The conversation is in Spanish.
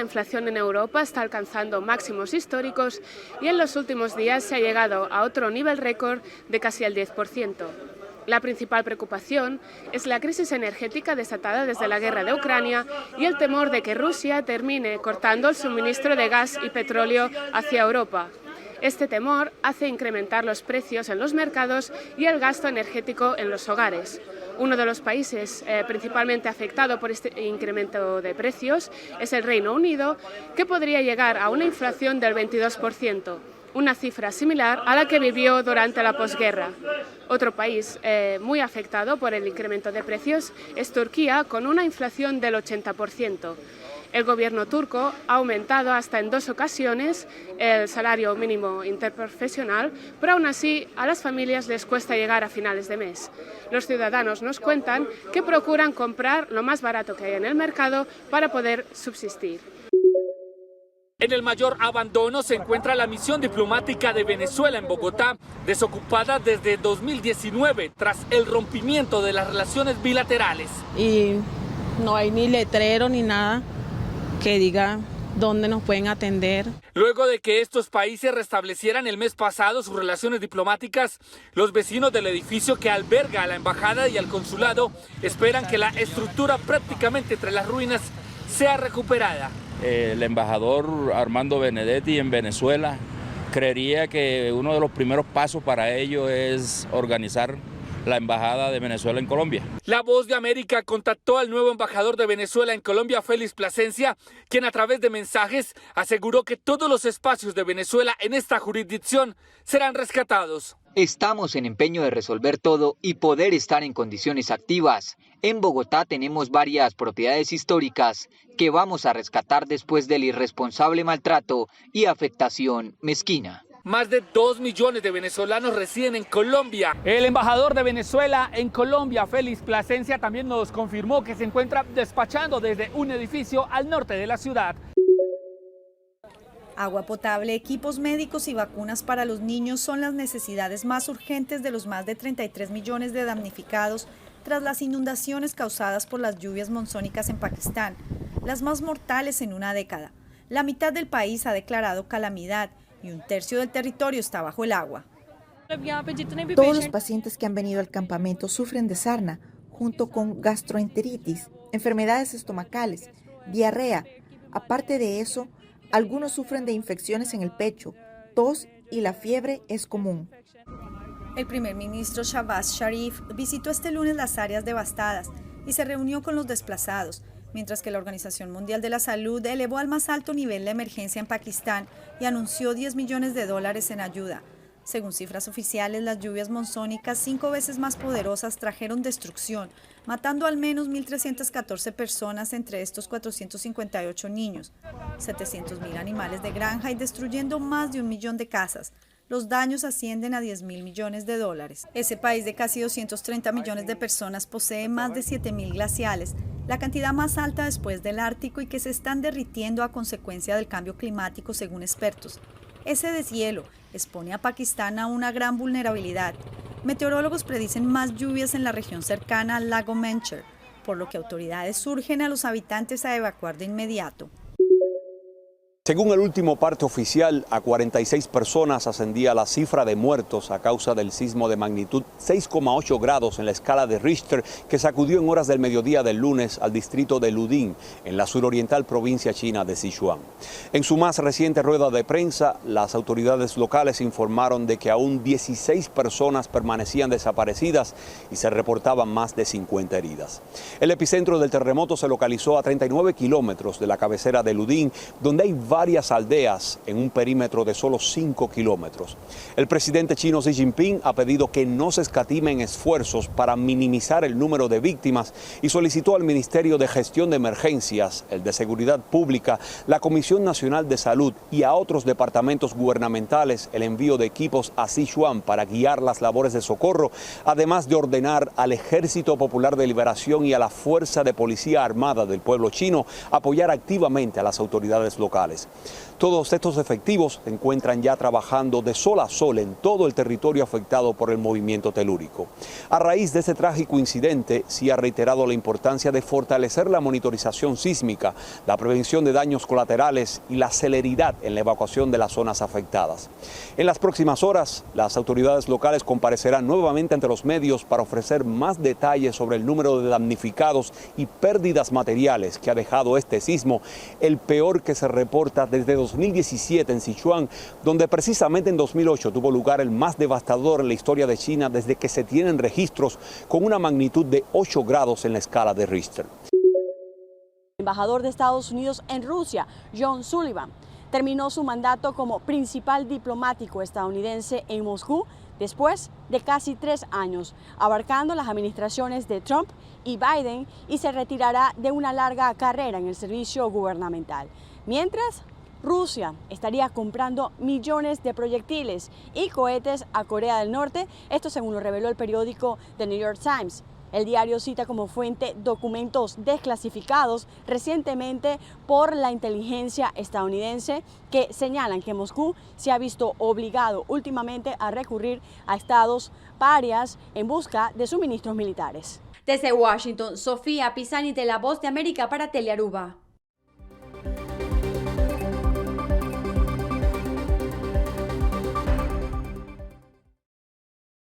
la inflación en Europa está alcanzando máximos históricos y en los últimos días se ha llegado a otro nivel récord de casi el 10%. La principal preocupación es la crisis energética desatada desde la guerra de Ucrania y el temor de que Rusia termine cortando el suministro de gas y petróleo hacia Europa. Este temor hace incrementar los precios en los mercados y el gasto energético en los hogares. Uno de los países principalmente afectado por este incremento de precios es el Reino Unido, que podría llegar a una inflación del 22%, una cifra similar a la que vivió durante la posguerra. Otro país muy afectado por el incremento de precios es Turquía, con una inflación del 80%. El gobierno turco ha aumentado hasta en 2 ocasiones el salario mínimo interprofesional, pero aún así a las familias les cuesta llegar a finales de mes. Los ciudadanos nos cuentan que procuran comprar lo más barato que hay en el mercado para poder subsistir. En el mayor abandono se encuentra la misión diplomática de Venezuela en Bogotá, desocupada desde 2019 tras el rompimiento de las relaciones bilaterales. Y no hay ni letrero ni nada que diga dónde nos pueden atender. Luego de que estos países restablecieran el mes pasado sus relaciones diplomáticas, los vecinos del edificio que alberga a la embajada y al consulado esperan que la estructura prácticamente entre las ruinas sea recuperada. El embajador Armando Benedetti en Venezuela creería que uno de los primeros pasos para ello es organizar la embajada de Venezuela en Colombia. La Voz de América contactó al nuevo embajador de Venezuela en Colombia, Félix Plasencia, quien a través de mensajes aseguró que todos los espacios de Venezuela en esta jurisdicción serán rescatados. Estamos en empeño de resolver todo y poder estar en condiciones activas. En Bogotá tenemos varias propiedades históricas que vamos a rescatar después del irresponsable maltrato y afectación mezquina. Más de 2 millones de venezolanos residen en Colombia. El embajador de Venezuela en Colombia, Félix Plasencia, también nos confirmó que se encuentra despachando desde un edificio al norte de la ciudad. Agua potable, equipos médicos y vacunas para los niños son las necesidades más urgentes de los más de 33 millones de damnificados tras las inundaciones causadas por las lluvias monzónicas en Pakistán, las más mortales en una década. La mitad del país ha declarado calamidad y 1/3 del territorio está bajo el agua. Todos los pacientes que han venido al campamento sufren de sarna, junto con gastroenteritis, enfermedades estomacales, diarrea. Aparte de eso, algunos sufren de infecciones en el pecho, tos y la fiebre es común. El primer ministro Shahbaz Sharif visitó este lunes las áreas devastadas y se reunió con los desplazados, mientras que la Organización Mundial de la Salud elevó al más alto nivel la emergencia en Pakistán y anunció $10 millones en ayuda. Según cifras oficiales, las lluvias monzónicas 5 veces más poderosas trajeron destrucción, matando al menos 1.314 personas, entre estos 458 niños, 700.000 animales de granja y destruyendo más de 1 millón de casas. Los daños ascienden a $10.000 millones. Ese país de casi 230 millones de personas posee más de 7.000 glaciales, la cantidad más alta después del Ártico y que se están derritiendo a consecuencia del cambio climático según expertos. Ese deshielo expone a Pakistán a una gran vulnerabilidad. Meteorólogos predicen más lluvias en la región cercana al lago Mencher, por lo que autoridades urgen a los habitantes a evacuar de inmediato. Según el último parte oficial, a 46 personas ascendía la cifra de muertos a causa del sismo de magnitud 6,8 grados en la escala de Richter que sacudió en horas del mediodía del lunes al distrito de Luding, en la suroriental provincia china de Sichuan. En su más reciente rueda de prensa, las autoridades locales informaron de que aún 16 personas permanecían desaparecidas y se reportaban más de 50 heridas. El epicentro del terremoto se localizó a 39 kilómetros de la cabecera de Luding, donde hay varias aldeas en un perímetro de solo 5 kilómetros. El presidente chino Xi Jinping ha pedido que no se escatimen esfuerzos para minimizar el número de víctimas y solicitó al Ministerio de Gestión de Emergencias, el de Seguridad Pública, la Comisión Nacional de Salud y a otros departamentos gubernamentales el envío de equipos a Sichuan para guiar las labores de socorro, además de ordenar al Ejército Popular de Liberación y a la Fuerza de Policía Armada del pueblo chino apoyar activamente a las autoridades locales. civiles. Todos estos efectivos se encuentran ya trabajando de sol a sol en todo el territorio afectado por el movimiento telúrico. A raíz de ese trágico incidente, sí ha reiterado la importancia de fortalecer la monitorización sísmica, la prevención de daños colaterales y la celeridad en la evacuación de las zonas afectadas. En las próximas horas, las autoridades locales comparecerán nuevamente ante los medios para ofrecer más detalles sobre el número de damnificados y pérdidas materiales que ha dejado este sismo, el peor que se reporta desde 2017 en Sichuan, donde precisamente en 2008 tuvo lugar el más devastador en la historia de China desde que se tienen registros, con una magnitud de 8 grados en la escala de Richter. El embajador de Estados Unidos en Rusia, John Sullivan, terminó su mandato como principal diplomático estadounidense en Moscú después de casi 3 años, abarcando las administraciones de Trump y Biden, y se retirará de una larga carrera en el servicio gubernamental. Mientras, Rusia estaría comprando millones de proyectiles y cohetes a Corea del Norte, esto según lo reveló el periódico The New York Times. El diario cita como fuente documentos desclasificados recientemente por la inteligencia estadounidense que señalan que Moscú se ha visto obligado últimamente a recurrir a estados parias en busca de suministros militares. Desde Washington, Sofía Pisani, de La Voz de América para Telearuba.